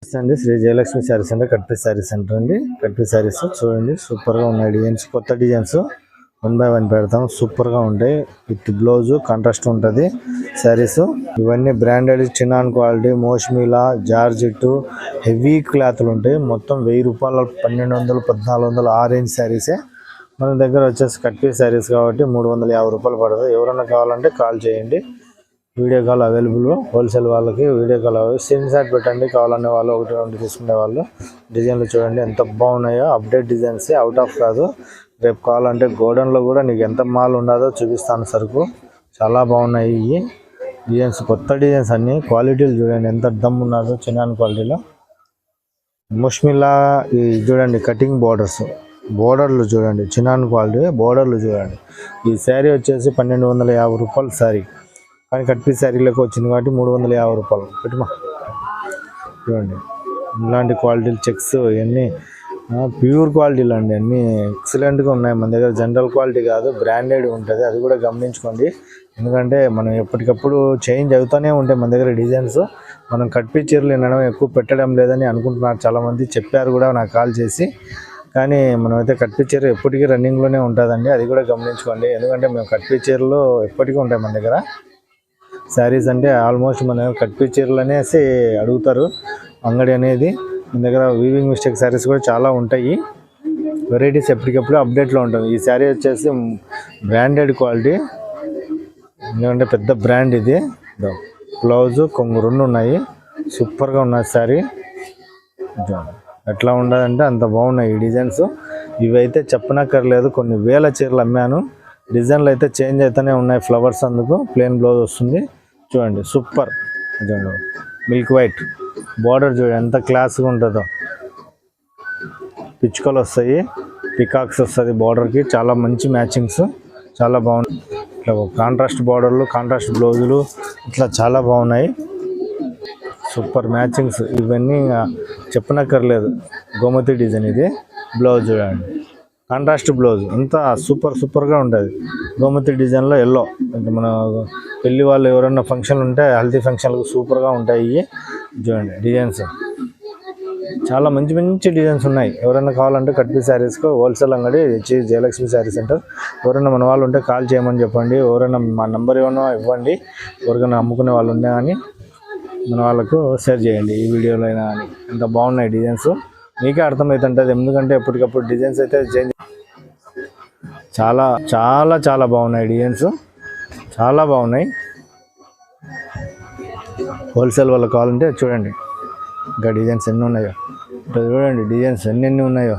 నమస్తే అండి. Shri Jayalakshmi sari centre, cut piece sari centre అండి. కట్ పీస్ శారీస్ చూడండి, సూపర్గా ఉన్నాయి డిజైన్స్, కొత్త డిజైన్స్ 1 by 1 పెడతాం. సూపర్గా ఉంటాయి. విత్ బ్లౌజ్ కాంట్రాస్ట్ ఉంటుంది శారీస్. ఇవన్నీ బ్రాండెడ్ చినాన్ క్వాలిటీ, మోష్మిలా, జార్జెట్, హెవీ క్లాత్లు ఉంటాయి. మొత్తం 1000 రూపాయలు, 1200, 1400 ఆ రేంజ్ శారీసే మన దగ్గర వచ్చేసి. కట్ పీస్ శారీస్ కాబట్టి 350 రూపాయలు పడుతుంది. ఎవరైనా కావాలంటే కాల్ చేయండి. Video call available. హోల్సేల్ వాళ్ళకి వీడియో కాల్ స్క్రీన్ షాట్ పెట్టండి. కావాలనే వాళ్ళు 1-2 తీసుకునే వాళ్ళు. డిజైన్లు చూడండి ఎంత బాగున్నాయో. అప్డేట్ డిజైన్స్, అవుట్ ఆఫ్ కాదు. రేపు కావాలంటే గోడౌన్లో కూడా నీకు ఎంత మాల్ ఉన్నదో చూపిస్తాను. సరుకు చాలా బాగున్నాయి ఈ డిజైన్స్, కొత్త డిజైన్స్ అన్ని. క్వాలిటీలు చూడండి ఎంత దమ్ ఉన్నదో. చిన్న క్వాలిటీలో ముష్మిలా చూడండి. కటింగ్ బోర్డర్లు చూడండి, చిన్న క్వాలిటీ బోర్డర్లు చూడండి. ఈ శారీ వచ్చేసి 1250 రూపాయలు శారీ, కానీ కట్ పీస్ శారీలోకి వచ్చింది కాబట్టి 350 రూపాయలు పెట్టుమా. చూడండి ఇలాంటి క్వాలిటీలు, చెక్స్ ఇవన్నీ ప్యూర్ క్వాలిటీలు అండి. అన్నీ ఎక్సలెంట్గా ఉన్నాయి మన దగ్గర. జనరల్ క్వాలిటీ కాదు, బ్రాండెడ్ ఉంటుంది. అది కూడా గమనించుకోండి. ఎందుకంటే మనం ఎప్పటికప్పుడు చేంజ్ అవుతూనే ఉంటాయి మన దగ్గర డిజైన్స్. మనం కట్ పీస్ చీరలు వినడం ఎక్కువ పెట్టడం లేదని అనుకుంటున్నారు చాలామంది, చెప్పారు కూడా నాకు కాల్ చేసి. కానీ మనమైతే కట్ పీస్ చీర ఎప్పటికీ రన్నింగ్లోనే ఉంటుందండి. అది కూడా గమనించుకోండి. ఎందుకంటే మేము కట్ పీస్ చీరలు ఎప్పటికీ ఉంటాయి మన దగ్గర. శారీస్ అంటే ఆల్మోస్ట్ మన కట్ పీస్ చీరలు అనేసి అడుగుతారు అంగడి అనేది. మన దగ్గర వీవింగ్ మిస్టేక్ శారీస్ కూడా చాలా ఉంటాయి. వెరైటీస్ ఎప్పటికప్పుడు అప్డేట్లో ఉంటుంది. ఈ శారీ వచ్చేసి బ్రాండెడ్ క్వాలిటీ, ఎందుకంటే పెద్ద బ్రాండ్ ఇది. బ్లౌజు కొంగు 2 ఉన్నాయి. సూపర్గా ఉన్నాయి శారీ. ఎట్లా ఉండదంటే అంత బాగున్నాయి ఈ డిజైన్స్. ఇవైతే చెప్పనక్కర్లేదు, కొన్ని వేల చీరలు అమ్మాను. డిజైన్లు అయితే చేంజ్ అవుతూనే ఉన్నాయి. ఫ్లవర్స్ అందుకు ప్లెయిన్ బ్లౌజ్ వస్తుంది. చూడండి సూపర్. చూడండి మిల్క్ వైట్ బార్డర్ చూడండి ఎంత క్లాస్గా ఉంటుందో. పిచ్చుకలు వస్తాయి, పికాక్స్ వస్తుంది బార్డర్కి. చాలా మంచి మ్యాచింగ్స్, చాలా బాగున్నాయి. ఇట్లా కాంట్రాస్ట్ బార్డర్లు, కాంట్రాస్ట్ బ్లౌజులు ఇట్లా చాలా బాగున్నాయి. సూపర్ మ్యాచింగ్స్ ఇవన్నీ చెప్పనక్కర్లేదు. గోమతి డిజైన్ ఇది. బ్లౌజ్ చూడండి కాంట్రాస్ట్ బ్లౌజ్ అంతా సూపర్గా ఉంటుంది. గోమతి డిజైన్లో ఎల్లో. మన పెళ్లి వాళ్ళు ఎవరైనా ఫంక్షన్లు ఉంటే హల్దీ ఫంక్షన్లకు సూపర్గా ఉంటాయి. చూడండి డిజైన్స్ చాలా మంచి డిజైన్స్ ఉన్నాయి. ఎవరైనా కావాలంటే కట్ పీస్ శారీస్కు హోల్సేల్ అంగడి జయలక్ష్మి శారీ సెంటర్. ఎవరైనా మన వాళ్ళు ఉంటే కాల్ చేయమని చెప్పండి. ఎవరైనా మా నెంబర్ ఏమైనా ఇవ్వండి. ఎవరికైనా అమ్ముకునే వాళ్ళు ఉన్నా కానీ మన వాళ్ళకు షేర్ చేయండి ఈ వీడియోలో అయినా. అని ఎంత బాగున్నాయి డిజైన్స్, మీకే అర్థమవుతుంటుంది. ఎందుకంటే ఎప్పటికప్పుడు డిజైన్స్ అయితే చేంజ్, చాలా బాగున్నాయి డిజైన్స్, చాలా బాగున్నాయి. హోల్సేల్ వాళ్ళకి కావాలంటే చూడండి ఇంకా డిజైన్స్ ఎన్ని ఉన్నాయో. చూడండి డిజైన్స్ ఎన్ని ఉన్నాయో.